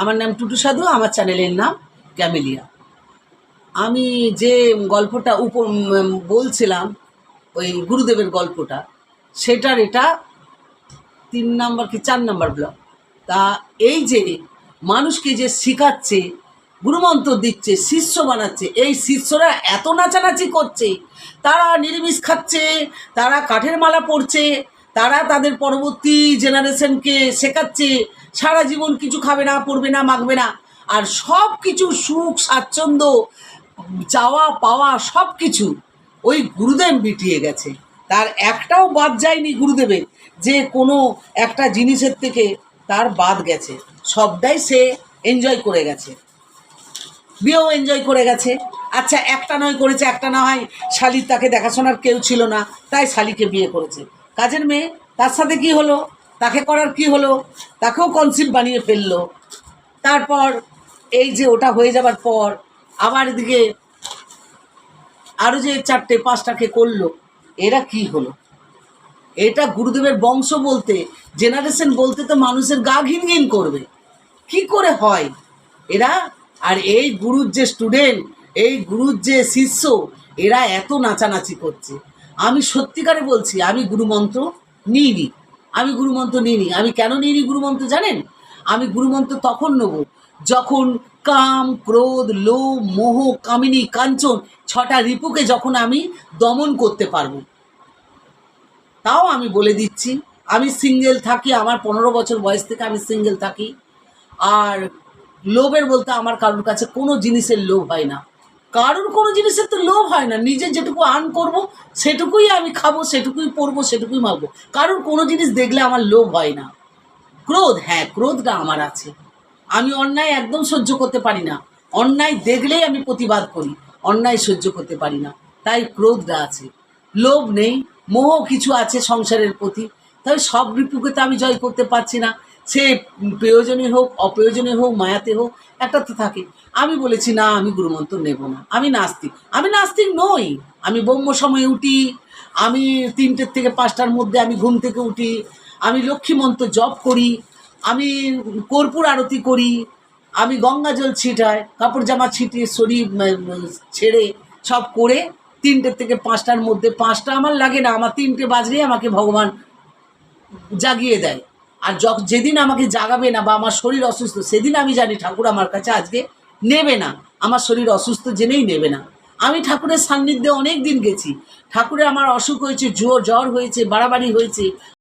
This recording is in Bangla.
আমার নাম টুটু সাধু, আমার চ্যানেলের নাম ক্যামেলিয়া। আমি যে গল্পটা বলছিলাম, ওই গুরুদেবের গল্পটা, সেটার এটা 3 নাম্বার কি 4 নাম্বার ব্লগ। তা এই যে মানুষকে যে শেখাচ্ছে, গুরুমন্ত্র দিচ্ছে, শিষ্য বানাচ্ছে, এই শিষ্যরা এত নাচানাচি করছে, তারা নিরামিষ খাচ্ছে, তারা কাঠের মালা পরছে, তারা তাদের পরবর্তী জেনারেশনকে শেখাচ্ছে সারা জীবন কিছু খাবে না, পড়বে না, মাখবে না, আর সব কিছু সুখ স্বাচ্ছন্দ্য চাওয়া পাওয়া সব কিছু ওই গুরুদেব মিটিয়ে গেছে। তার একটাও বাদ যায়নি গুরুদেবের, যে কোনো একটা জিনিসের থেকে তার বাদ গেছে, সবটাই সে এনজয় করে গেছে। বিয়েও এনজয় করে গেছে। আচ্ছা, একটা নয় করেছে, একটা না হয় শালির তাকে দেখাশোনার কেউ ছিল না, তাই শালিকে বিয়ে করেছে। কাজের মেয়ে, তার সাথে কি হলো, তাকে করার কি হলো, তাকেও কনসিভ বানিয়ে ফেললো। তারপর এই যে ওটা হয়ে যাবার পর আবার এদিকে আরও যে 4টে 5টাকে করলো, এরা কি হলো? এটা গুরুদেবের বংশ বলতে, জেনারেশন বলতে তো মানুষের গা ঘিন ঘিন করবে। কি করে হয় এরা? আর এই গুরুর যে স্টুডেন্ট, এই গুরুর যে শিষ্য, এরা এত নাচানাচি করছে। আমি সত্যিকারে বলছি, আমি গুরুমন্ত্র নিইনি। আমি কেন নিইনি গুরুমন্ত্র জানেন? আমি গুরুমন্ত্র তখন নেব যখন কাম, ক্রোধ, লোভ, মোহ, কামিনী, কাঞ্চন 6টা রিপুকে যখন আমি দমন করতে পারবো। তাও আমি বলে দিচ্ছি, আমি সিঙ্গেল থাকি, আমার 15 বছর বয়স থেকে আমি সিঙ্গেল থাকি। আর লোভের বলতে আমার কারোর কাছে কোনো জিনিসের লোভ হয় না, কারোর কোনো জিনিসের তো লোভ হয় না। নিজের যেটুকু আর্ন করব সেটুকুই আমি খাবো, সেটুকুই পরবো, সেটুকুই মাখবো। কারোর কোনো জিনিস দেখলে আমার লোভ হয় না। ক্রোধ, হ্যাঁ ক্রোধটা আমার আছে। আমি অন্যায় একদম সহ্য করতে পারি না, অন্যায় দেখলেই আমি প্রতিবাদ করি, অন্যায় সহ্য করতে পারি না, তাই ক্রোধটা আছে। লোভ নেই, মোহ কিছু আছে সংসারের প্রতি, তবে সব রিপুকে তো আমি জয় করতে পারছি না। সে প্রয়োজনে হোক, অপ্রয়োজনে হোক, মায়াতে হোক, একটা তো থাকে। আমি বলেছি না, আমি গুরুমন্ত্র নেব না, আমি নাস্তিক নই। আমি ব্রহ্ম সময়ে উঠি, আমি 3টের থেকে 5টার মধ্যে আমি ঘুম থেকে উঠি, আমি লক্ষ্মী মন্ত্র জপ করি, আমি কর্পূর আরতি করি, আমি গঙ্গা জল ছিটাই, কাপড় জামা ছিটিয়ে শরীর ছেড়ে সব করে 3টের থেকে 5টার মধ্যে, 5টা আমার লাগে না, আমার 3টে বাজলেই আমাকে ভগবান জাগিয়ে দেয়। আর যেদিন আমাকে জাগাবে না বা আমার শরীর অসুস্থ, সেদিন আমি জানি ঠাকুর আমার কাছে আজকে নেবে না, আমার শরীর অসুস্থ জেনেই নেবে না। আমি ঠাকুরের সান্নিধ্যে অনেক দিন গেছি, ঠাকুরের আমার অসুখ হয়েছে, জ্বর হয়েছে, বাড়াবাড়ি হয়েছে,